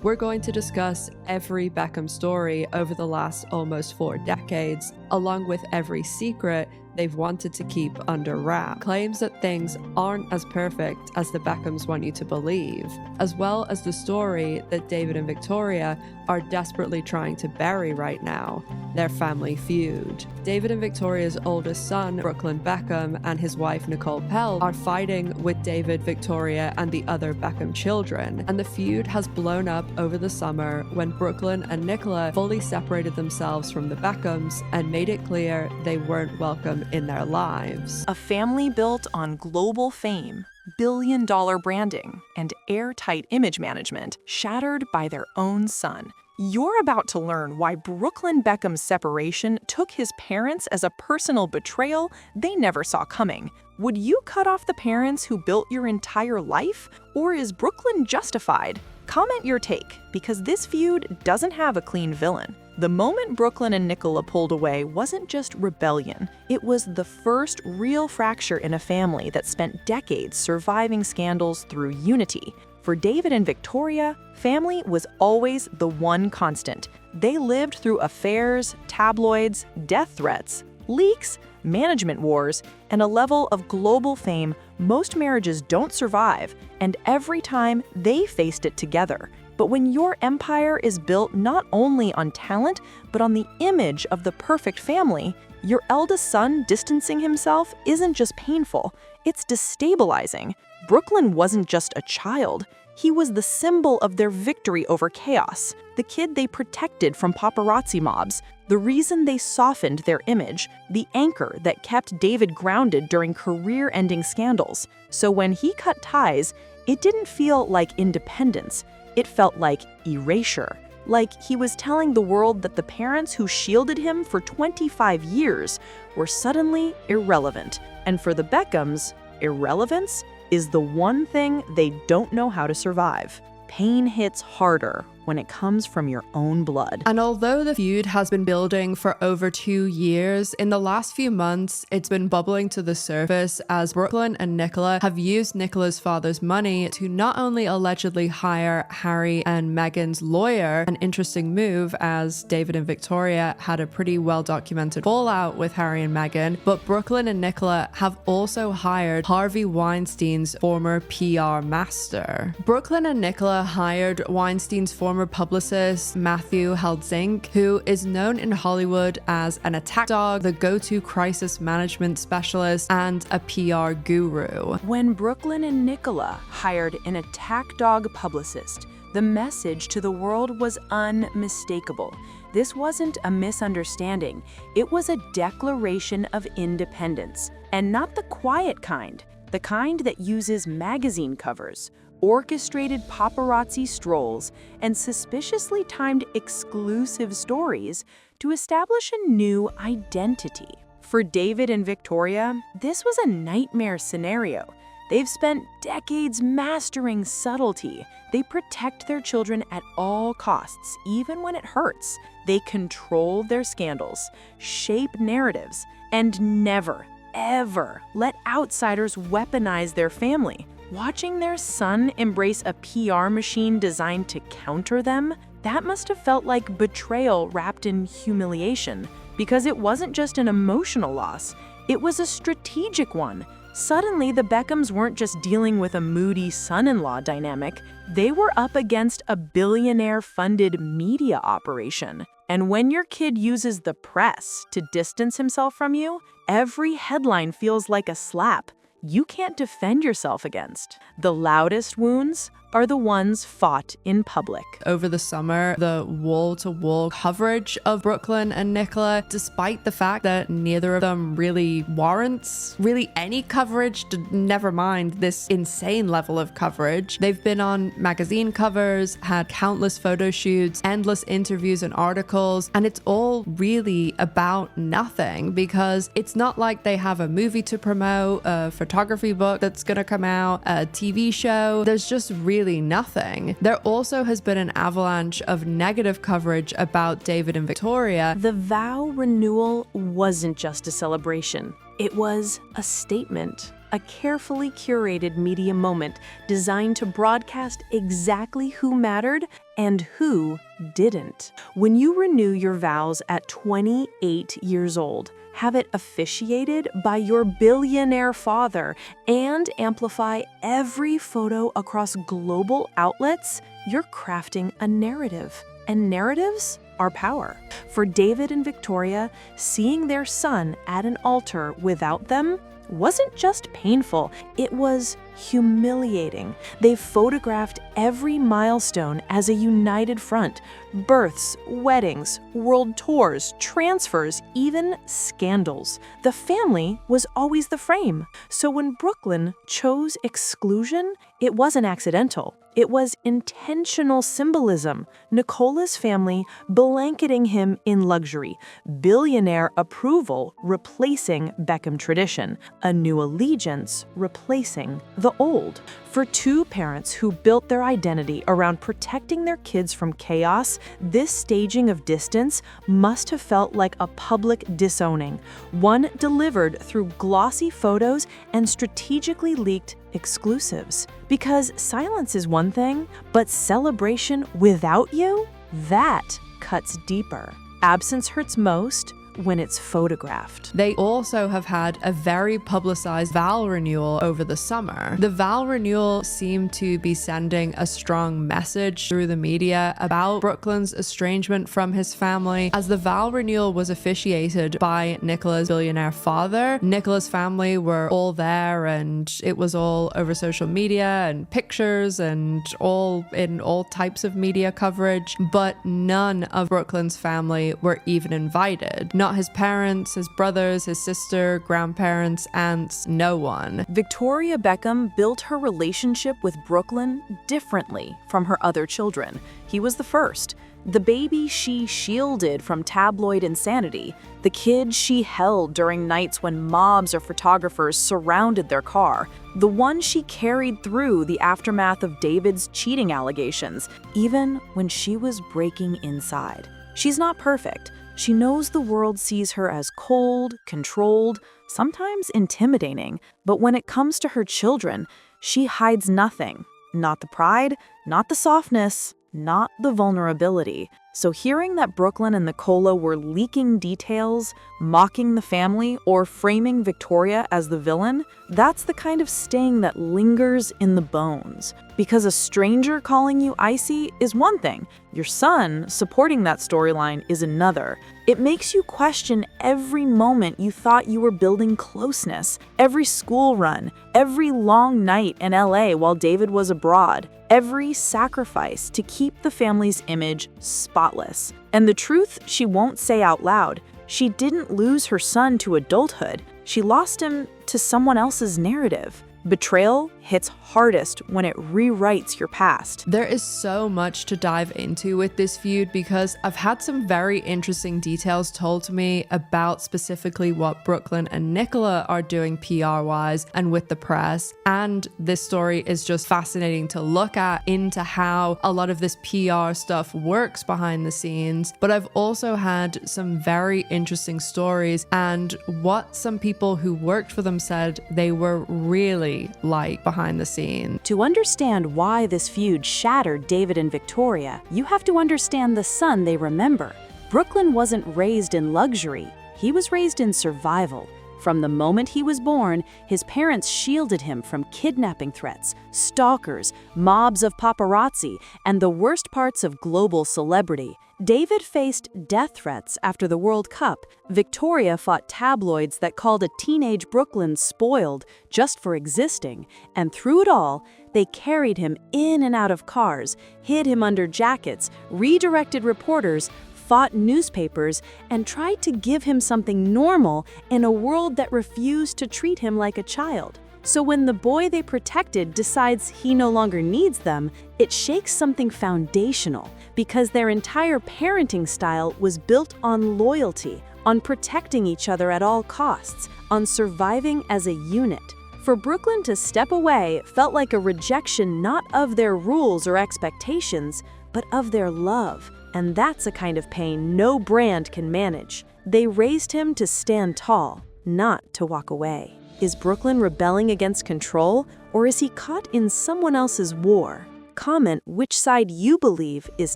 We're going to discuss every Beckham story over the last almost 4 decades, along with every secret they've wanted to keep under wrap, claims that things aren't as perfect as the Beckhams want you to believe, as well as the story that David and Victoria are desperately trying to bury right now, their family feud. David and Victoria's oldest son, Brooklyn Beckham, and his wife Nicole Pell are fighting with David, Victoria, and the other Beckham children, and the feud has blown up over the summer when Brooklyn and Nicola fully separated themselves from the Beckhams and made it clear they weren't welcome in their lives. A family built on global fame, billion-dollar branding, and airtight image management shattered by their own son. You're about to learn why Brooklyn Beckham's separation took his parents as a personal betrayal they never saw coming. Would you cut off the parents who built your entire life? Or is Brooklyn justified? Comment your take, because this feud doesn't have a clean villain. The moment Brooklyn and Nicola pulled away wasn't just rebellion. It was the first real fracture in a family that spent decades surviving scandals through unity. For David and Victoria, family was always the one constant. They lived through affairs, tabloids, death threats, leaks, management wars, and a level of global fame most marriages don't survive, and every time they faced it together. But when your empire is built not only on talent, but on the image of the perfect family, your eldest son distancing himself isn't just painful, it's destabilizing. Brooklyn wasn't just a child. He was the symbol of their victory over chaos, the kid they protected from paparazzi mobs, the reason they softened their image, the anchor that kept David grounded during career-ending scandals. So when he cut ties, it didn't feel like independence. It felt like erasure, like he was telling the world that the parents who shielded him for 25 years were suddenly irrelevant. And for the Beckhams, irrelevance is the one thing they don't know how to survive. Pain hits harder when it comes from your own blood. And although the feud has been building for over 2 years, in the last few months, it's been bubbling to the surface as Brooklyn and Nicola have used Nicola's father's money to not only allegedly hire Harry and Meghan's lawyer, an interesting move as David and Victoria had a pretty well-documented fallout with Harry and Meghan, but Brooklyn and Nicola have also hired Harvey Weinstein's former PR master. Brooklyn and Nicola hired Weinstein's former publicist Matthew Heldzink, who is known in Hollywood as an attack dog, the go-to crisis management specialist, and a PR guru. When Brooklyn and Nicola hired an attack dog publicist, the message to the world was unmistakable. This wasn't a misunderstanding. It was a declaration of independence, and not the quiet kind, the kind that uses magazine covers, orchestrated paparazzi strolls, and suspiciously timed exclusive stories to establish a new identity. For David and Victoria, this was a nightmare scenario. They've spent decades mastering subtlety. They protect their children at all costs, even when it hurts. They control their scandals, shape narratives, and never, ever let outsiders weaponize their family. Watching their son embrace a PR machine designed to counter them, that must have felt like betrayal wrapped in humiliation, because it wasn't just an emotional loss, it was a strategic one. Suddenly, the Beckhams weren't just dealing with a moody son-in-law dynamic, they were up against a billionaire-funded media operation. And when your kid uses the press to distance himself from you, every headline feels like a slap you can't defend yourself against. The loudest wounds are the ones fought in public. Over the summer, the wall-to-wall coverage of Brooklyn and Nicola, despite the fact that neither of them really warrants really any coverage, never mind this insane level of coverage. They've been on magazine covers, had countless photo shoots, endless interviews and articles, and it's all really about nothing because it's not like they have a movie to promote, a photography book that's gonna come out, a TV show. There's just really nothing. There also has been an avalanche of negative coverage about David and Victoria. The vow renewal wasn't just a celebration. It was a statement, a carefully curated media moment designed to broadcast exactly who mattered and who didn't. When you renew your vows at 28 years old, have it officiated by your billionaire father, and amplify every photo across global outlets, you're crafting a narrative. And narratives are power. For David and Victoria, seeing their son at an altar without them wasn't just painful, it was humiliating. They photographed every milestone as a united front: births, weddings, world tours, transfers, even scandals. The family was always the frame. So when Brooklyn chose exclusion, it wasn't accidental. It was intentional symbolism. Nicola's family blanketing him in luxury, billionaire approval replacing Beckham tradition, a new allegiance replacing the old. For two parents who built their identity around protecting their kids from chaos, this staging of distance must have felt like a public disowning, one delivered through glossy photos and strategically leaked exclusives. Because silence is one thing, but celebration without you? That cuts deeper. Absence hurts most when it's photographed. They also have had a very publicized vow renewal over the summer. The vow renewal seemed to be sending a strong message through the media about Brooklyn's estrangement from his family. As the vow renewal was officiated by Nicola's billionaire father, Nicola's family were all there, and it was all over social media and pictures and all in all types of media coverage, but none of Brooklyn's family were even invited. Not his parents, his brothers, his sister, grandparents, aunts, no one. Victoria Beckham built her relationship with Brooklyn differently from her other children. He was the first. The baby she shielded from tabloid insanity. The kid she held during nights when mobs or photographers surrounded their car. The one she carried through the aftermath of David's cheating allegations, even when she was breaking inside. She's not perfect. She knows the world sees her as cold, controlled, sometimes intimidating, but when it comes to her children, she hides nothing. Not the pride, not the softness, not the vulnerability. So hearing that Brooklyn and Nicola were leaking details, mocking the family, or framing Victoria as the villain, that's the kind of sting that lingers in the bones. Because a stranger calling you icy is one thing, your son supporting that storyline is another. It makes you question every moment you thought you were building closeness, every school run, every long night in LA while David was abroad, every sacrifice to keep the family's image spotless. And the truth she won't say out loud, she didn't lose her son to adulthood, she lost him to someone else's narrative. Betrayal hits hardest when it rewrites your past. There is so much to dive into with this feud because I've had some very interesting details told to me about specifically what Brooklyn and Nicola are doing PR-wise and with the press. And this story is just fascinating to look at into how a lot of this PR stuff works behind the scenes. But I've also had some very interesting stories and what some people who worked for them said they were really like behind the scenes. To understand why this feud shattered David and Victoria, you have to understand the son they remember. Brooklyn wasn't raised in luxury. He was raised in survival. From the moment he was born, his parents shielded him from kidnapping threats, stalkers, mobs of paparazzi, and the worst parts of global celebrity. David faced death threats after the World Cup. Victoria fought tabloids that called a teenage Brooklyn spoiled just for existing. And through it all, they carried him in and out of cars, hid him under jackets, redirected reporters, fought newspapers, and tried to give him something normal in a world that refused to treat him like a child. So when the boy they protected decides he no longer needs them, it shakes something foundational, because their entire parenting style was built on loyalty, on protecting each other at all costs, on surviving as a unit. For Brooklyn to step away felt like a rejection not of their rules or expectations, but of their love. And that's a kind of pain no brand can manage. They raised him to stand tall, not to walk away. Is Brooklyn rebelling against control, or is he caught in someone else's war? Comment which side you believe is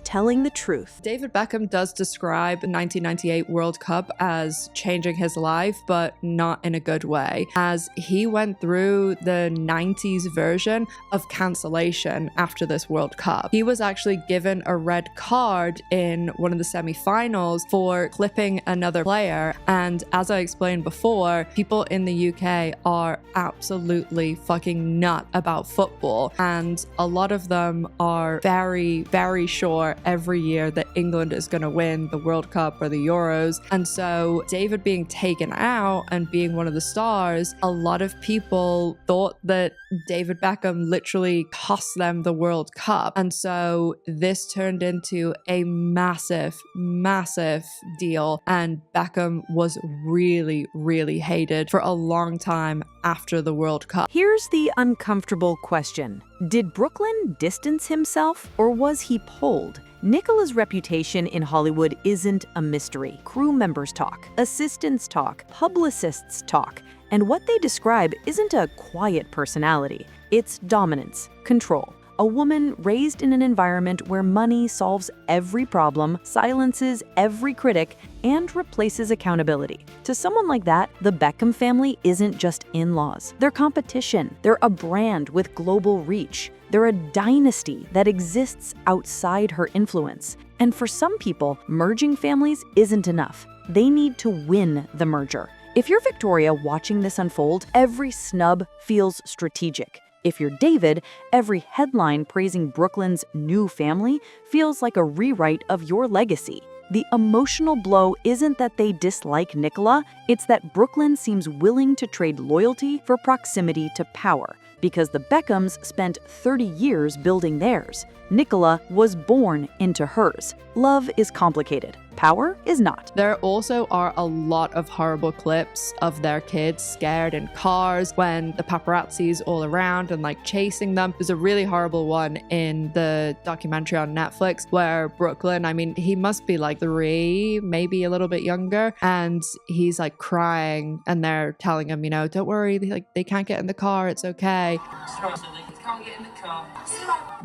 telling the truth. David Beckham does describe the 1998 World Cup as changing his life, but not in a good way, as he went through the 90s version of cancellation after this World Cup. He was actually given a red card in one of the semi-finals for clipping another player, and as I explained before, people in the UK are absolutely fucking nut about football, and a lot of them are very, very sure every year that England is going to win the World Cup or the Euros. And so David being taken out and being one of the stars, a lot of people thought that David Beckham literally cost them the World Cup. And so this turned into a massive, massive deal. And Beckham was really, really hated for a long time after the World Cup. Here's the uncomfortable question. Did Brooklyn distance himself, or was he pulled? Nicola's reputation in Hollywood isn't a mystery. Crew members talk, assistants talk, publicists talk, and what they describe isn't a quiet personality. It's dominance, control. A woman raised in an environment where money solves every problem, silences every critic, and replaces accountability. To someone like that, the Beckham family isn't just in-laws. They're competition. They're a brand with global reach. They're a dynasty that exists outside her influence. And for some people, merging families isn't enough. They need to win the merger. If you're Victoria watching this unfold, every snub feels strategic. If you're David, every headline praising Brooklyn's new family feels like a rewrite of your legacy. The emotional blow isn't that they dislike Nicola, it's that Brooklyn seems willing to trade loyalty for proximity to power, because the Beckhams spent 30 years building theirs. Nicola was born into hers. Love is complicated. Power is not. There also are a lot of horrible clips of their kids scared in cars when the paparazzi's all around and like chasing them. There's a really horrible one in the documentary on Netflix where Brooklyn, I mean, he must be like 3, maybe a little bit younger, and he's like crying and they're telling him, you know, don't worry, they can't get in the car, it's okay.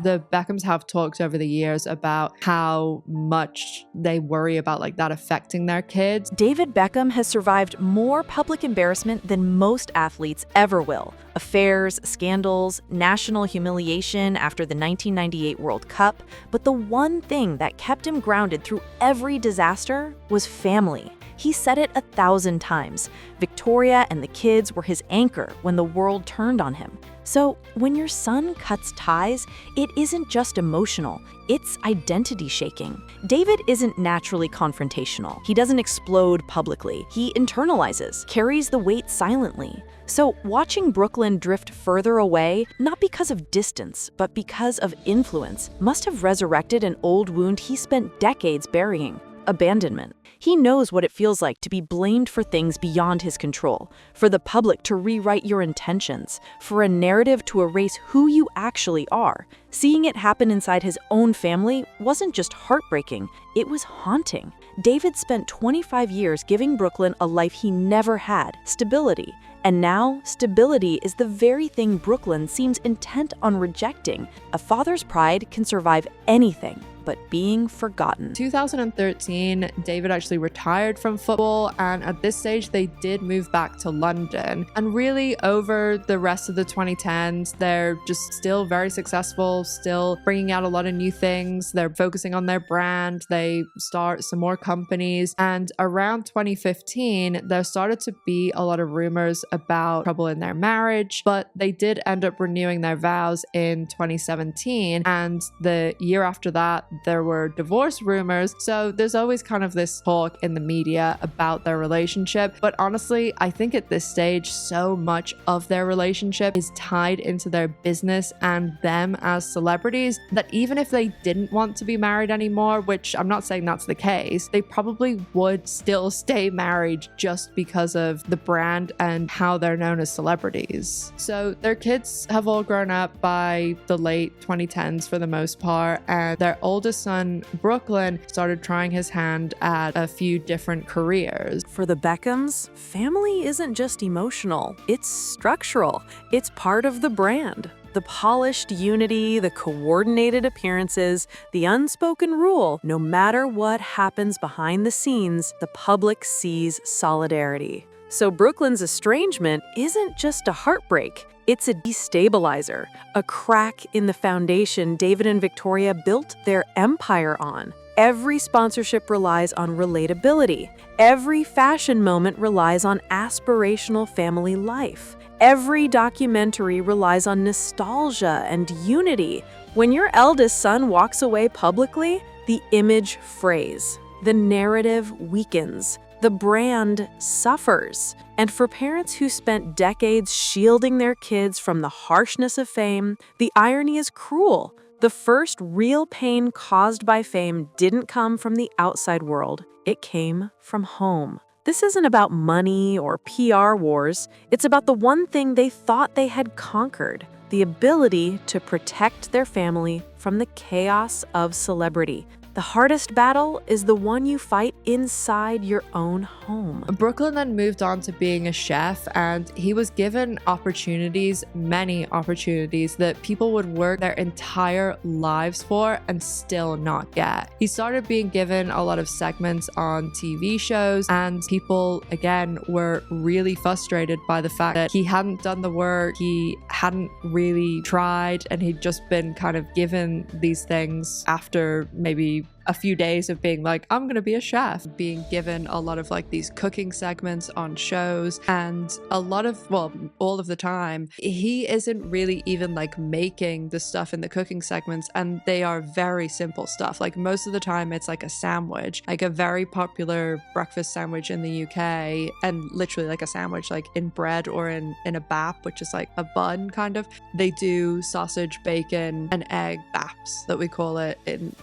The Beckhams have talked over the years about how much they worry about like that affecting their kids. David Beckham has survived more public embarrassment than most athletes ever will. Affairs, scandals, national humiliation after the 1998 World Cup. But the one thing that kept him grounded through every disaster was family. He said it 1,000 times. Victoria and the kids were his anchor when the world turned on him. So when your son cuts ties, it isn't just emotional, it's identity shaking. David isn't naturally confrontational. He doesn't explode publicly. He internalizes, carries the weight silently. So watching Brooklyn drift further away, not because of distance, but because of influence, must have resurrected an old wound he spent decades burying: abandonment. He knows what it feels like to be blamed for things beyond his control, for the public to rewrite your intentions, for a narrative to erase who you actually are. Seeing it happen inside his own family wasn't just heartbreaking, it was haunting. David spent 25 years giving Brooklyn a life he never had, stability. And now, stability is the very thing Brooklyn seems intent on rejecting. A father's pride can survive anything but being forgotten. 2013, David actually retired from football, and at this stage they did move back to London. And really over the rest of the 2010s, they're just still very successful, still bringing out a lot of new things. They're focusing on their brand. They start some more companies. And around 2015, there started to be a lot of rumors about trouble in their marriage, but they did end up renewing their vows in 2017. And the year after that, there were divorce rumors. So there's always kind of this talk in the media about their relationship. But honestly, I think at this stage, so much of their relationship is tied into their business and them as celebrities that even if they didn't want to be married anymore, which I'm not saying that's the case, they probably would still stay married just because of the brand and how they're known as celebrities. So their kids have all grown up by the late 2010s for the most part, and their oldest oldest son, Brooklyn, started trying his hand at a few different careers. For the Beckhams, family isn't just emotional, it's structural. It's part of the brand. The polished unity, the coordinated appearances, the unspoken rule, no matter what happens behind the scenes, the public sees solidarity. So Brooklyn's estrangement isn't just a heartbreak, it's a destabilizer, a crack in the foundation David and Victoria built their empire on. Every sponsorship relies on relatability. Every fashion moment relies on aspirational family life. Every documentary relies on nostalgia and unity. When your eldest son walks away publicly, the image frays. The narrative weakens. The brand suffers. And for parents who spent decades shielding their kids from the harshness of fame, the irony is cruel. The first real pain caused by fame didn't come from the outside world. It came from home. This isn't about money or PR wars. It's about the one thing they thought they had conquered, the ability to protect their family from the chaos of celebrity. The hardest battle is the one you fight inside your own home. Brooklyn then moved on to being a chef, and he was given opportunities, many opportunities, that people would work their entire lives for and still not get. He started being given a lot of segments on TV shows, and people, again, were really frustrated by the fact that he hadn't done the work, he hadn't really tried, and he'd just been kind of given these things after maybe a few days of being like, I'm gonna be a chef, being given a lot of like these cooking segments on shows, and a lot of, well, all of the time, he isn't really even like making the stuff in the cooking segments, and they are very simple stuff. Like most of the time it's like a sandwich, like a very popular breakfast sandwich in the UK, and literally like a sandwich like in bread or in a bap, which is like a bun kind of. They do sausage, bacon, and egg baps that we call it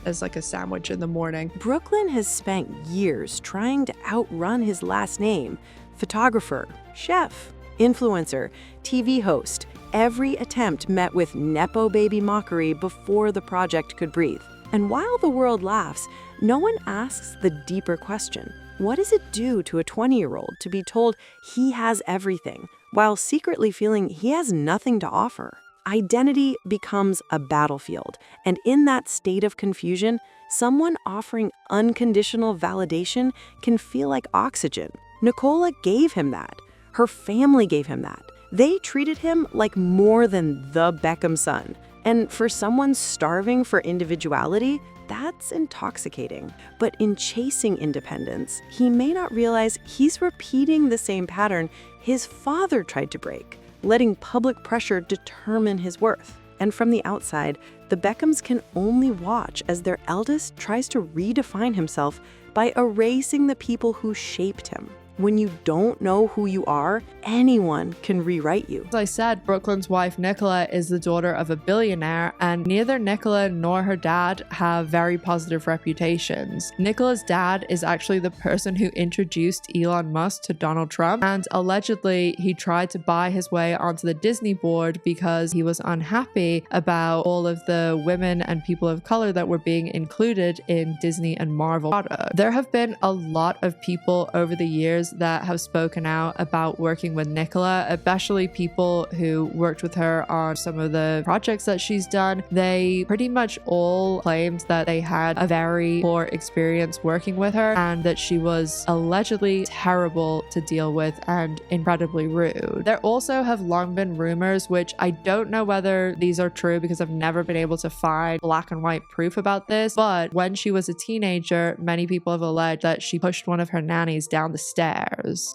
as like a sandwich in the morning. Brooklyn has spent years trying to outrun his last name. Photographer, chef, influencer, TV host. Every attempt met with Nepo baby mockery before the project could breathe. And while the world laughs, no one asks the deeper question. What does it do to a 20-year-old to be told he has everything, while secretly feeling he has nothing to offer? Identity becomes a battlefield, and in that state of confusion, someone offering unconditional validation can feel like oxygen. Nicola gave him that. Her family gave him that. They treated him like more than the Beckham son. And for someone starving for individuality, that's intoxicating. But in chasing independence, he may not realize he's repeating the same pattern his father tried to break, letting public pressure determine his worth. And from the outside, the Beckhams can only watch as their eldest tries to redefine himself by erasing the people who shaped him. When you don't know who you are, anyone can rewrite you. As I said, Brooklyn's wife Nicola is the daughter of a billionaire, and neither Nicola nor her dad have very positive reputations. Nicola's dad is actually the person who introduced Elon Musk to Donald Trump, and allegedly he tried to buy his way onto the Disney board because he was unhappy about all of the women and people of color that were being included in Disney and Marvel products. There have been a lot of people over the years that have spoken out about working with Nicola, especially people who worked with her on some of the projects that she's done. They pretty much all claimed that they had a very poor experience working with her, and that she was allegedly terrible to deal with and incredibly rude. There also have long been rumors, which I don't know whether these are true because I've never been able to find black and white proof about this, but when she was a teenager, many people have alleged that she pushed one of her nannies down the stairs.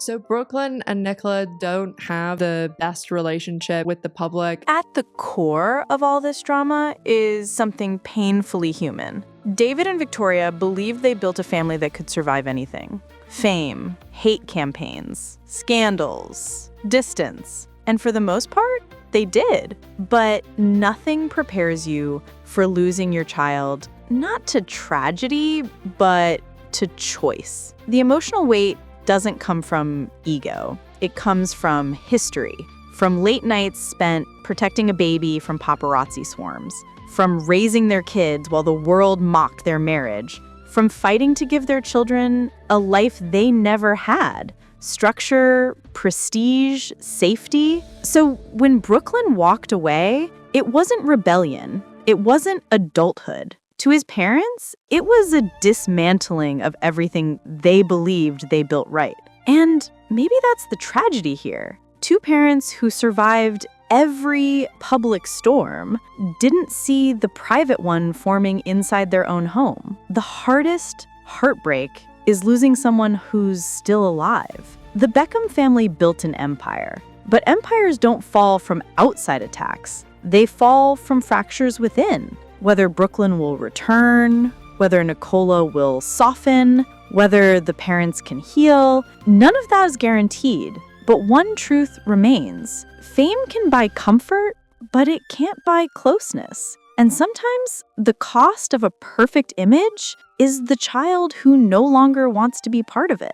So Brooklyn and Nicola don't have the best relationship with the public. At the core of all this drama is something painfully human. David and Victoria believed they built a family that could survive anything. Fame, hate campaigns, scandals, distance. And for the most part, they did. But nothing prepares you for losing your child, not to tragedy, but to choice. The emotional weight doesn't come from ego. It comes from history, from late nights spent protecting a baby from paparazzi swarms, From raising their kids while the world mocked their marriage, from fighting to give their children a life they never had. Structure, prestige, safety. So when Brooklyn walked away, it wasn't rebellion. It wasn't adulthood. To his parents, it was a dismantling of everything they believed they built right. And maybe that's the tragedy here. Two parents who survived every public storm didn't see the private one forming inside their own home. The hardest heartbreak is losing someone who's still alive. The Beckham family built an empire, but empires don't fall from outside attacks. They fall from fractures within. Whether Brooklyn will return, whether Nicola will soften, whether the parents can heal, none of that is guaranteed. But one truth remains. Fame can buy comfort, but it can't buy closeness. And sometimes the cost of a perfect image is the child who no longer wants to be part of it.